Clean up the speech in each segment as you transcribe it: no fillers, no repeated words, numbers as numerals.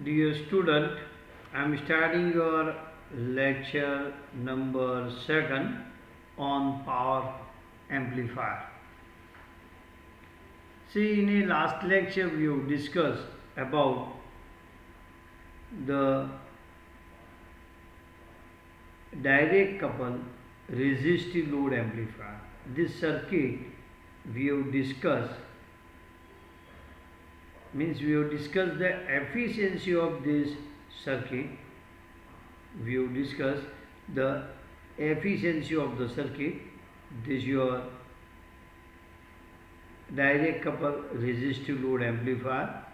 Dear student, I am starting your lecture number 2 on power amplifier. See, in a last lecture we have discussed about the direct couple resistive load amplifier. This circuit we have discussed means we have discussed the efficiency of this circuit. We have discussed the efficiency of the circuit. This is your direct couple resistive load amplifier.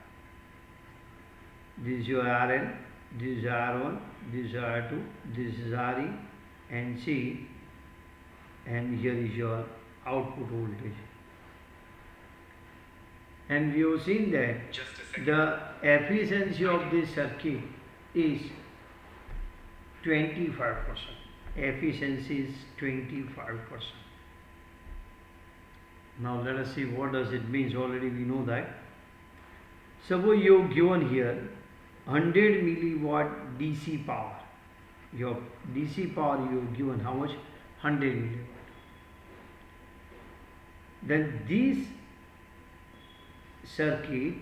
This is your RL, this is R1, this is R2, this is RE and C, and here is your output voltage. And we have seen that the efficiency of this circuit is 25%. Efficiency is 25%. Now let us see what does it mean. Already we know that. Suppose you have given here 100 milliwatt DC power. Your DC power you have given how much? 100 milliwatt. Then this circuit,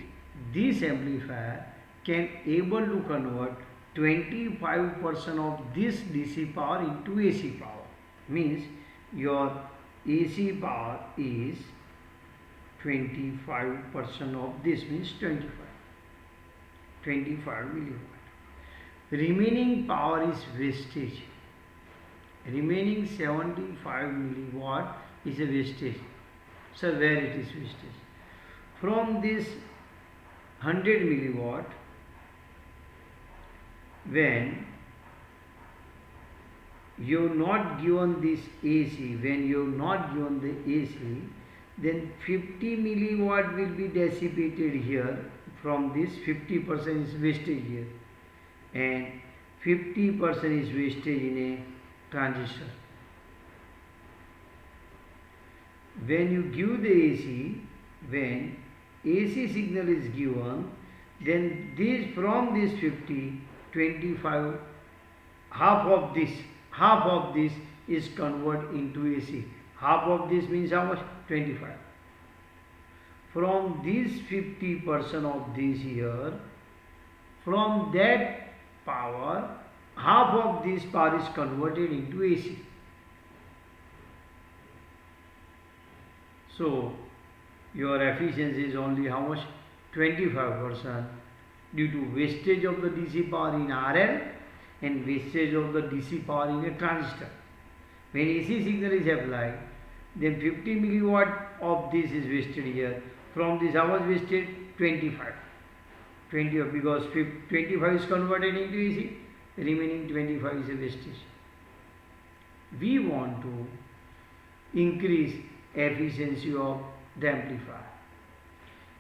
this amplifier can able to convert 25% of this DC power into AC power. Means your AC power is 25% of this, means 25 milliwatt. Remaining power is wastage. Remaining 75 milliwatt is a wastage. So where it is wastage? From this 100 milliwatt, when you have not given this AC, when you have not given the AC, then 50 milliwatt will be dissipated here. From this 50% is wastage here and 50% is wastage in a transistor. When you give the AC, when AC signal is given, then this from this 50, 25, half of this is converted into AC. Half of this means how much? 25. From this 50% of this here, from that power, half of this power is converted into AC. So your efficiency is only how much? 25% due to wastage of the DC power in RL and wastage of the DC power in a transistor. When AC signal is applied, then 50 milliwatt of this is wasted here. From this how much wasted? 25. 20 because 25 is converted into AC, remaining 25 is a wastage. We want to increase efficiency of the amplifier.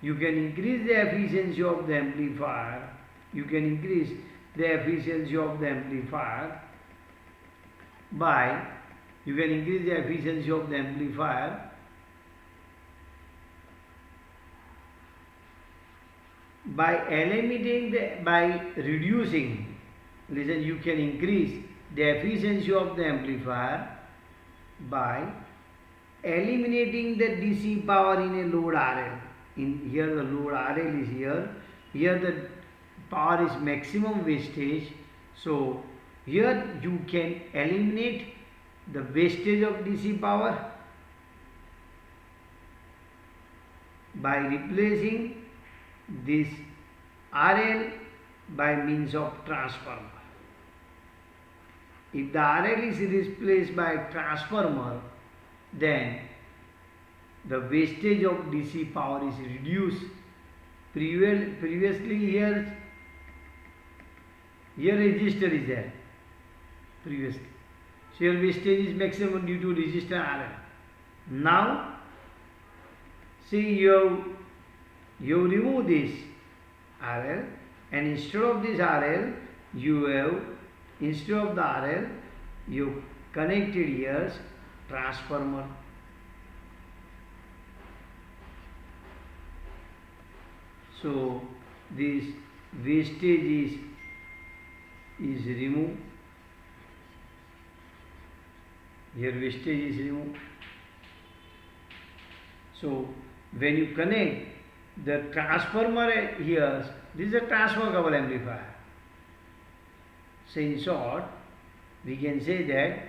You can increase the efficiency of the amplifier. You can increase the efficiency of the amplifier by reducing. Listen, you can increase the efficiency of the amplifier by eliminating the DC power in a load RL. In here the load RL is here. Here the power is maximum wastage. So here you can eliminate the wastage of DC power by replacing this RL by means of transformer. If the RL is replaced by transformer, then the wastage of DC power is reduced. Previously here resistor is there previously. So your wastage is maximum due to resistor RL. Now see you remove this RL and instead of this RL instead of the RL you connected here transformer. So this wastage is removed. Here wastage is removed. So when you connect the transformer here, this is a transfer couple amplifier. So in short, we can say that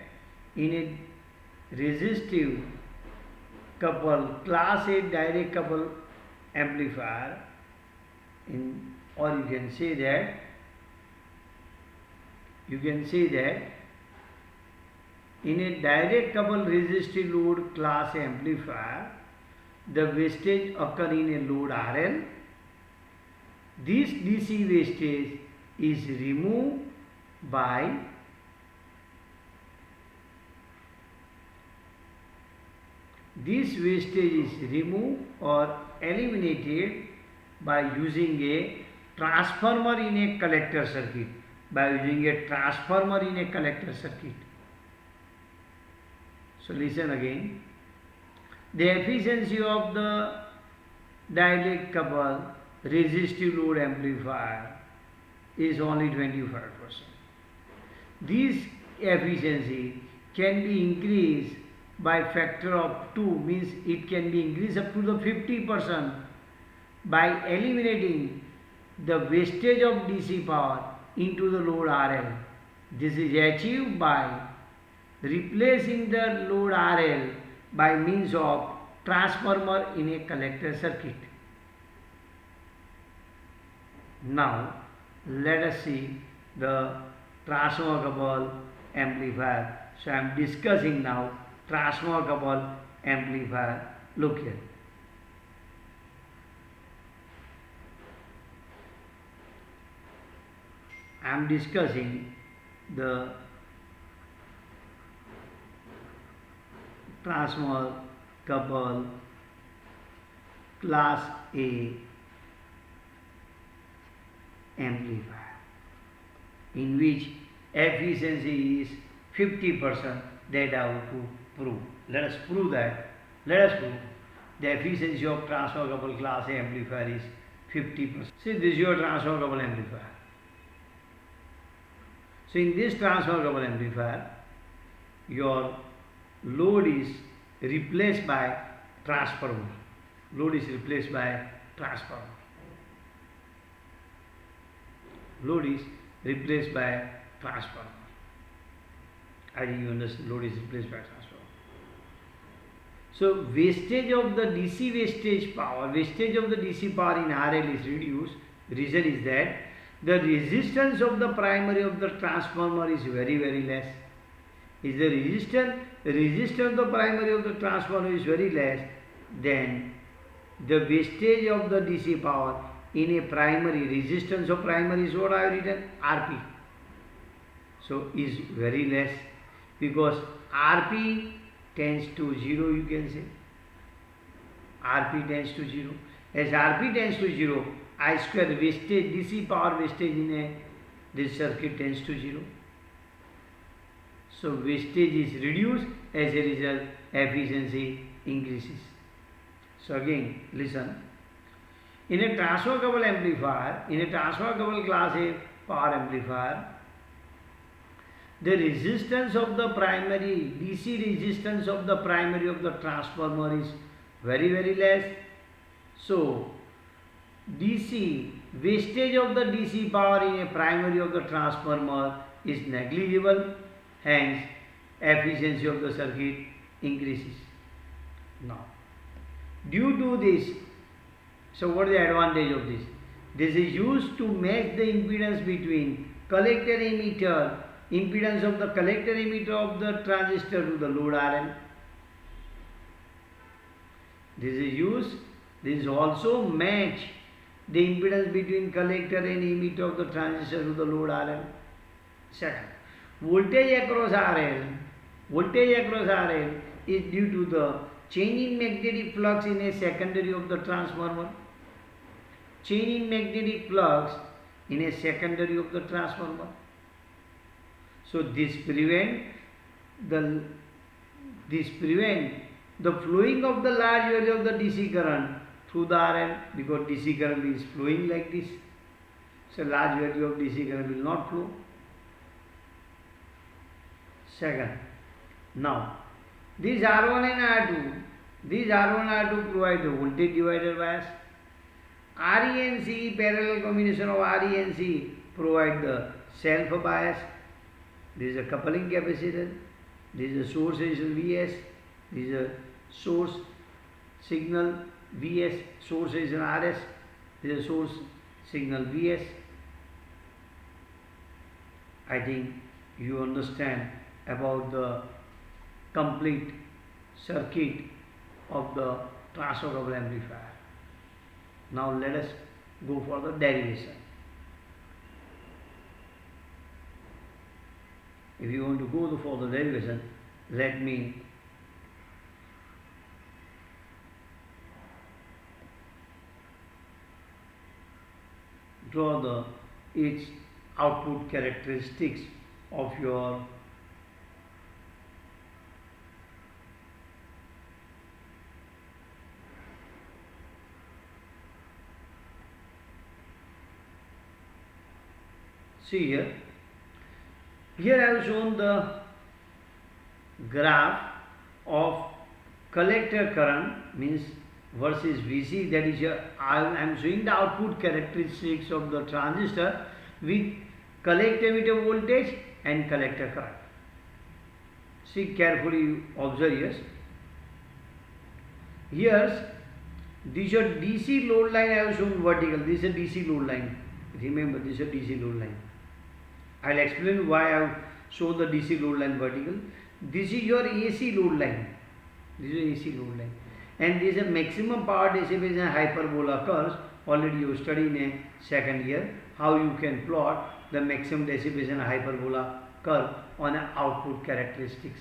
in a resistive couple, class A direct couple amplifier, or you can say that in a direct couple resistive load class A amplifier, the wastage occur in a load RL. This DC wastage is removed by or eliminated by using a transformer in a collector circuit. So listen again. The efficiency of the direct couple resistive load amplifier is only 25%. This efficiency can be increased by factor of 2, means it can be increased up to the 50% by eliminating the wastage of DC power into the load RL. This is achieved by replacing the load RL by means of transformer in a collector circuit. Now let us see the transformer couple amplifier. So I am discussing now transformer couple amplifier. Look here. I am discussing the transformer couple class A amplifier, in which efficiency is 50%, that I have to prove. Let us prove the efficiency of transformer couple class A amplifier is 50%. See, this is your transformer couple amplifier. So in this transformer couple amplifier, your load is replaced by transformer. I think you understand, load is replaced by transformer. So wastage of the DC power in RL is reduced. Reason is that the resistance of the primary of the transformer is very, very less. Is the resistance of the primary of the transformer is very less, then the wastage of the DC power in a primary, resistance of primary is what I have written, RP. So is very less, because RP tends to 0, you can say. RP tends to 0. As RP tends to 0, I square wastage, DC power wastage in this circuit tends to 0. So wastage is reduced, as a result efficiency increases. So again listen, in a transfer couple amplifier, in a transfer couple class A power amplifier, the resistance of the primary, DC resistance of the primary of the transformer is very, very less. So DC, wastage of the DC power in a primary of the transformer is negligible, hence efficiency of the circuit increases. Now, due to this, so what is the advantage of this? This is used to match the impedance between collector emitter, impedance of the collector emitter of the transistor to the load RL. This is also match the impedance between collector and emitter of the transistor to the load RL. Second, voltage across RL is due to the change in magnetic flux in a secondary of the transformer. Change in magnetic flux in a secondary of the transformer. So this prevent the flowing of the large value of the DC current through the RL, because DC current is flowing like this. So large value of DC current will not flow. Second, now these R1 and R2, these R1 R2 provide the voltage divider bias. RE and C, parallel combination of RE and C provide the self bias. This is a coupling capacitor. This is a source resistance Vs. This is a source signal Vs, source resistance Rs. This is a source signal Vs. I think you understand about the complete circuit of the transfer coupled amplifier. Now let us go for the derivation. If you want to go for the derivation, let me draw the its output characteristics of your see here. Here I have shown the graph of collector current means versus Vc, that is here I am showing the output characteristics of the transistor with collector emitter voltage and collector current. See carefully, observe here. Here this is a DC load line I have shown vertical, this is a DC load line. Remember, this is a DC load line. I will explain why I have shown the DC load line vertical. This is your AC load line. This is AC load line. And this is a maximum power dissipation hyperbola curves. Already you studied in a second year how you can plot the maximum dissipation hyperbola curve on an output characteristics.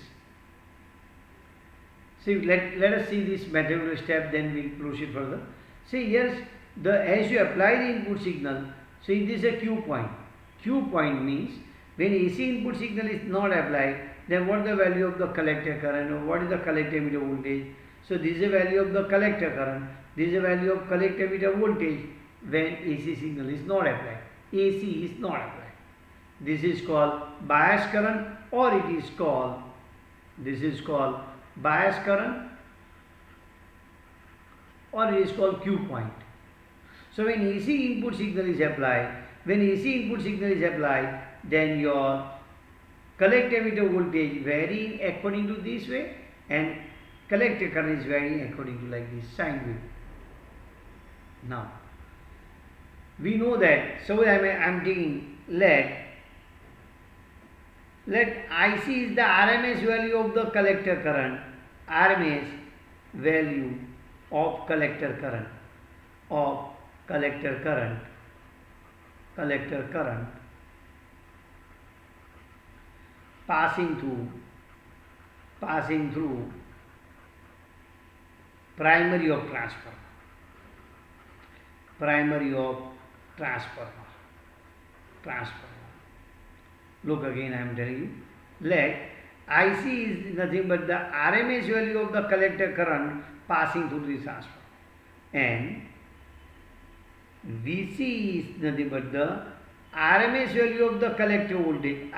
See, let us see this mathematical step, then we will proceed further. See, yes, as you apply the input signal, see this is a Q point. Q point means when AC input signal is not applied, then what is the value of the collector current or what is the collector emitter voltage? So this is the value of the collector current, this is the value of collector emitter voltage when AC signal is not applied. AC is not applied. This is called bias current, or it is called, this is called bias current, or it is called Q point. So when AC input signal is applied, then your collector emitter voltage varying according to this way and collector current is varying according to like this sine wave. Now we know that, so I am taking let IC is the RMS value of the collector current, RMS value of collector current passing through primary of transformer. Look again, I am telling you, let IC is nothing but the RMS value of the collector current passing through the transformer, and Vc is nothing but the RMS value of the collector voltage,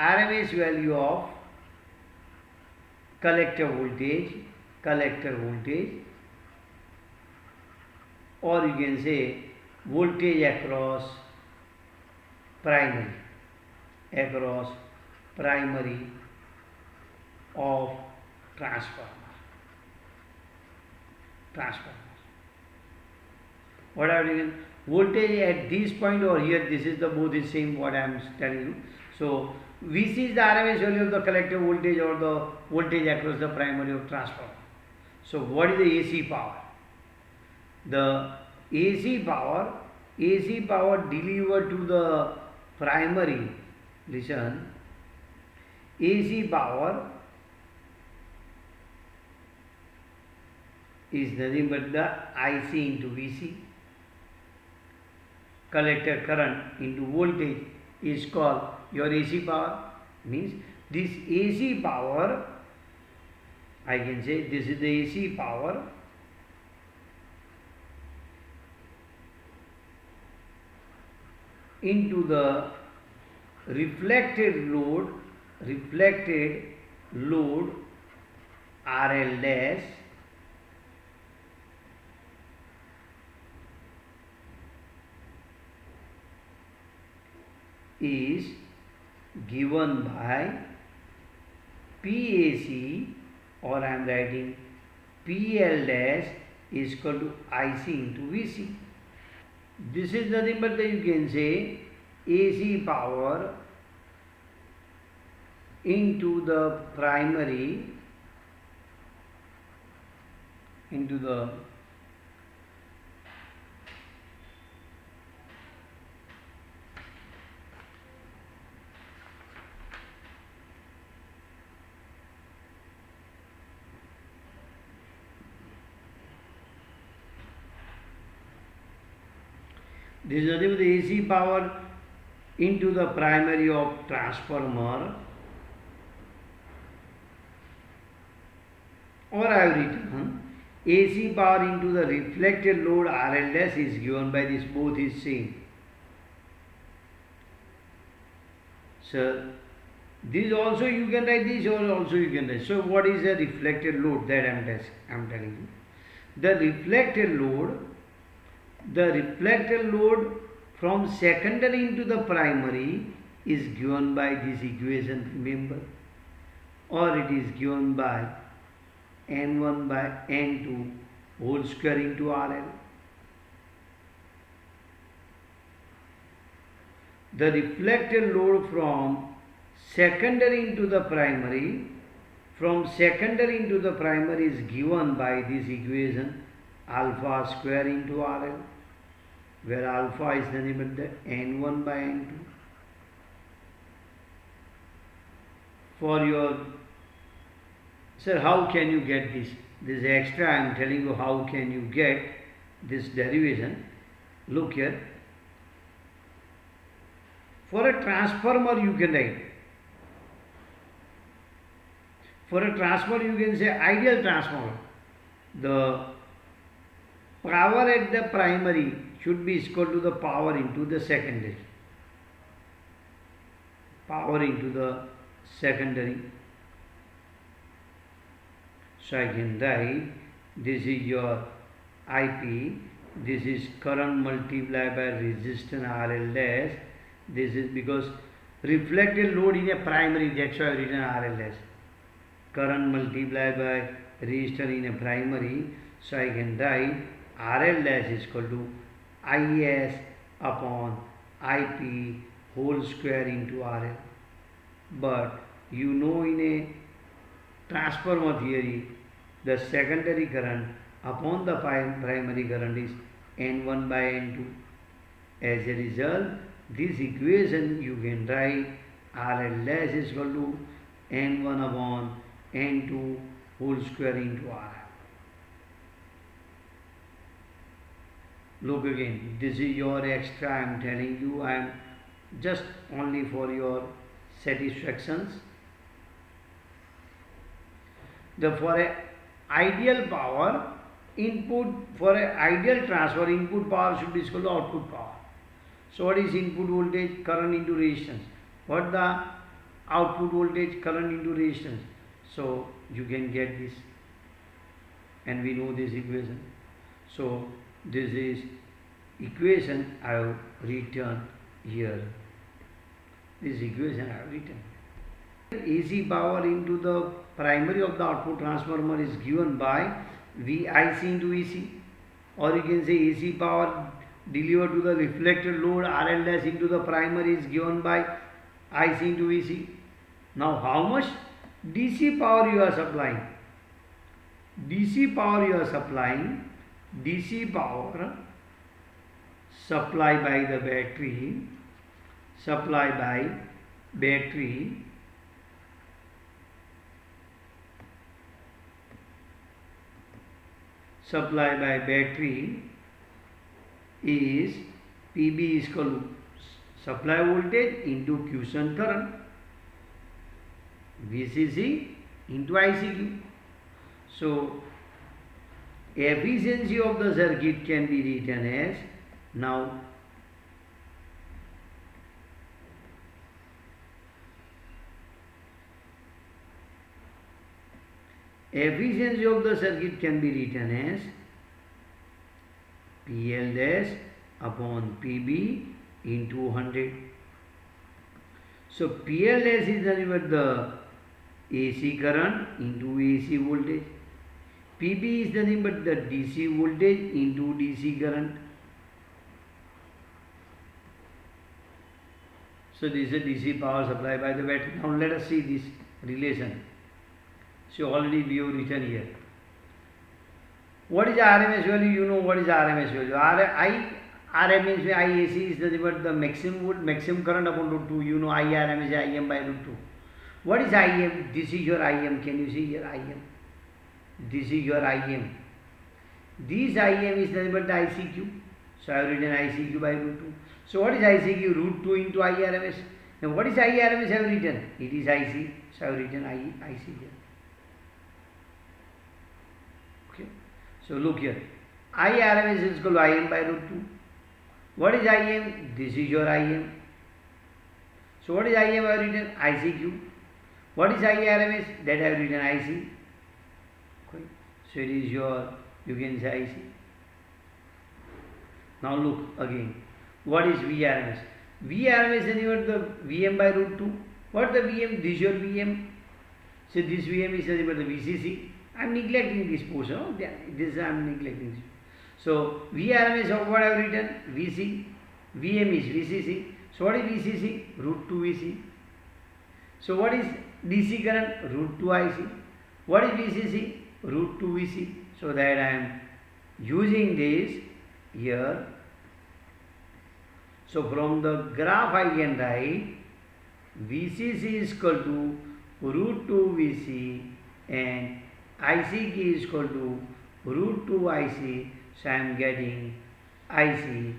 collector voltage, or you can say voltage across primary of transformer. What I have written, voltage at this point or here, this is the both is same what I am telling you. So Vc is the RMS value of the collector voltage or the voltage across the primary of transformer. So what is the AC power? The AC power delivered to the primary, listen, AC power is nothing but the IC into Vc. Collector current into voltage is called your AC power. Means this AC power, I can say this is the AC power into the reflected load RL dash is given by PAC, or I am writing PL dash is equal to IC into VC. This is nothing but that you can say AC power into the primary into the this is nothing but the AC power into the primary of transformer, or I have written AC power into the reflected load RL dash is given by this, both is same. So this also you can write this, or also you can write. So what is the reflected load that I am telling you? The reflected load from secondary into the primary is given by this equation, remember, or it is given by N1 by N2 whole square into RL. The reflected load from secondary into the primary is given by this equation alpha square into RL, where alpha is nothing but the N1 by N2. For your, sir, how can you get this? This extra I am telling you how can you get this derivation. Look here. For a transformer you can write. For a transformer you can say ideal transformer. The power at the primary should be equal to the power into the secondary. Power into the secondary. So I can write this is your IP, this is current multiplied by resistance RL dash. This is because reflected load in a primary, that's why I have written RL dash. Current multiplied by resistance in a primary. So I can write RL dash is equal to IS upon IP whole square into RL. But you know in a transformer theory, the secondary current upon the primary current is N1 by N2. As a result, this equation you can write RL dash is equal to N1 upon N2 whole square into RL. Look again, this is your extra I am telling you, I am just only for your satisfactions. For a ideal power input, for a ideal transfer, input power should be equal to output power. So what is input voltage? Current into resistance. What the output voltage? Current into resistance. So you can get this, and we know this equation. So this is equation I have written here. This equation I have written. AC power into the primary of the output transformer is given by VIC into EC, or you can say AC power delivered to the reflected load RL dash into the primary is given by IC into EC. Now how much DC power you are supplying? DC power you are supplying, DC power supplied by the battery, supplied by battery is PB is equal to supply voltage into quiescent current, VCC into ICQ. So efficiency of the circuit can be written as, now efficiency of the circuit can be written as PL dash upon PB into 100. So PL dash is nothing but the AC current into AC voltage. PB is nothing but the DC voltage into DC current. So this is a DC power supply by the battery. Now let us see this relation. So already we have written here. What is RMS value? You know what is RMS value. RM means IAC is nothing but the maximum current upon root 2. You know IRM is IM by root 2. What is IM? This is your IM. Can you see here IM? This is your IM. This IM is nothing but the ICQ. So I have written ICQ by root 2. So what is ICQ? Root 2 into IRMS. Now what is IRMS I have written? It is IC. So I have written IC here. Okay. So look here. IRMS is equal to IM by root 2. What is IM? This is your IM. So what is IM I have written? ICQ. What is IRMS? That I have written IC. Okay. So it is your, you can say IC. Now look again. What is VRMS? VRMS is equal to the VM by root 2. What is the VM? This is your VM. So this VM is equal to the VCC. I am neglecting this portion. Oh, this I am neglecting this. So VRMS of what I have written? VC. VM is VCC. So what is VCC? Root 2 VC. So what is DC current? Root 2 IC. What is VCC? Root 2 VC. So that I am using this here. So from the graph I can write VCC is equal to root 2 VC and ICQ is equal to root 2 IC. So I am getting IC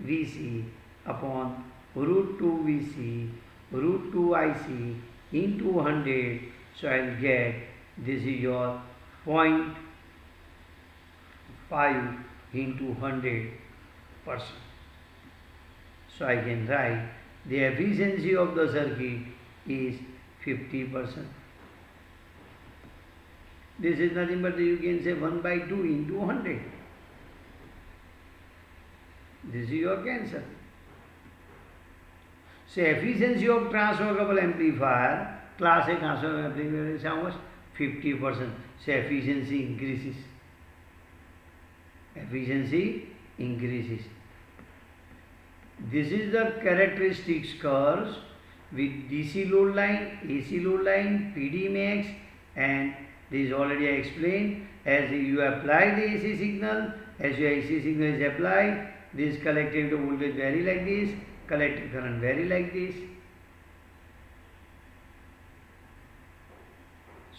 VC upon root 2 VC root 2 IC into 100. So I will get, this is your 0.5 into 100%. So I can write the efficiency of the circuit is 50%. This is nothing but you can say 1 by 2 into 100. This is your cancer. So efficiency of transfer couple amplifier, class A transfer amplifier is how much? 50%. So efficiency increases. Efficiency increases. This is the characteristics curves with DC load line, AC load line, PD max, and this is already I explained. As you apply the AC signal, as your AC signal is applied, this collective voltage vary like this, collective current vary like this.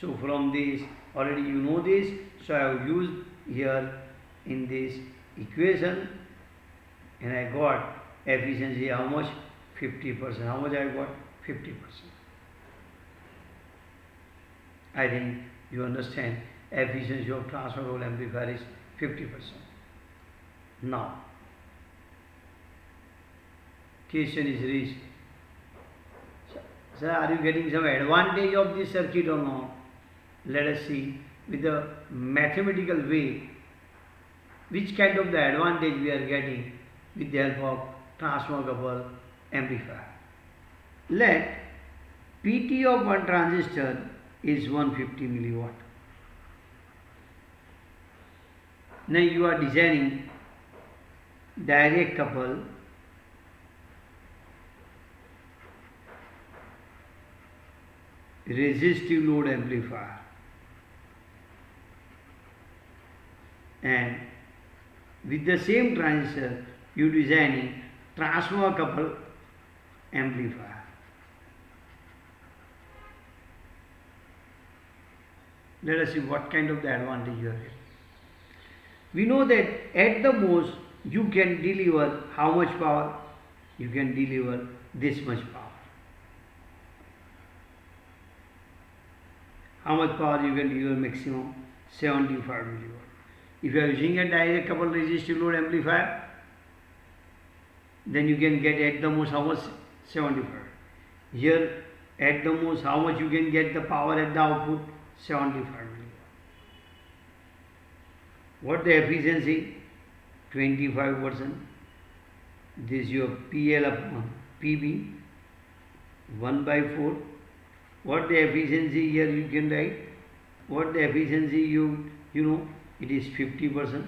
So from this, already you know this, so I have used here in this equation and I got efficiency how much? 50%. How much I got? 50%. I think you understand efficiency of transfer role amplifier is 50%. Now, question is raised. Sir, are you getting some advantage of this circuit or not? Let us see with the mathematical way which kind of the advantage we are getting with the help of transfer couple amplifier. Let PT of one transistor is 150 milliwatt. Now you are designing direct couple resistive load amplifier and with the same transistor you designing transfer couple amplifier. Let us see what kind of the advantage you are getting. We know that at the most you can deliver how much power? You can deliver this much power. How much power you can deliver maximum? 75 milliwatt. If you are using a direct couple resistive load amplifier, then you can get at the most how much? 75. Here at the most how much you can get the power at the output? 75 milliwatt. What the efficiency? 25%. This is your PL upon PB, 1 by 4. What the efficiency here you can write? What the efficiency you know, it is 50%.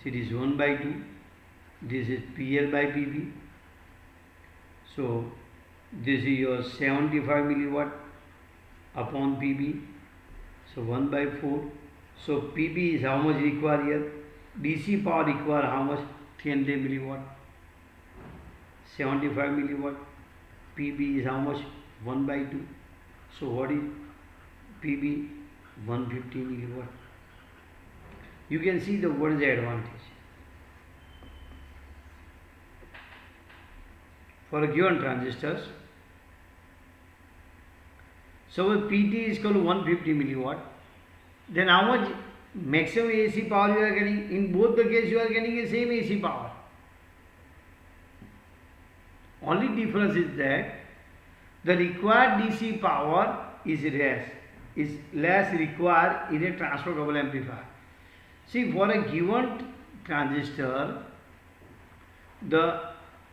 So it is 1 by 2. This is PL by PB. So this is your 75 milliwatt upon PB. So 1 by 4. So PB is how much required here? DC power require how much? 300 milliwatt. 75 milliwatt. PB is how much? 1 by 2. So what is PB? 150 milliwatt. You can see what is the advantage. For a given transistors, so if PT is equal to 150 milliwatt, then how much maximum AC power you are getting? In both the case you are getting the same AC power. Only difference is that the required DC power is less required in a transfer coupled amplifier. See, for a given transistor, the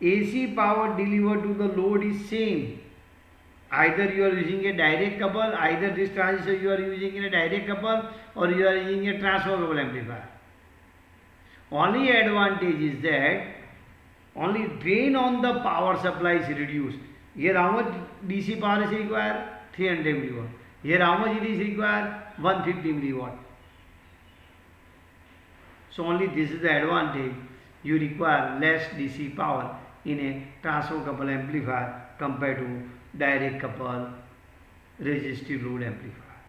AC power delivered to the load is same. Either you are using a direct couple, either this transistor you are using in a direct couple, or you are using a transfer coupled amplifier. Only advantage is that only drain on the power supply is reduced. Here how much DC power is required? 300 milliwatt. Here how much it is required? 150 milliwatt. So only this is the advantage. You require less DC power in a transfer coupled amplifier compared to direct coupled resistive load amplifier.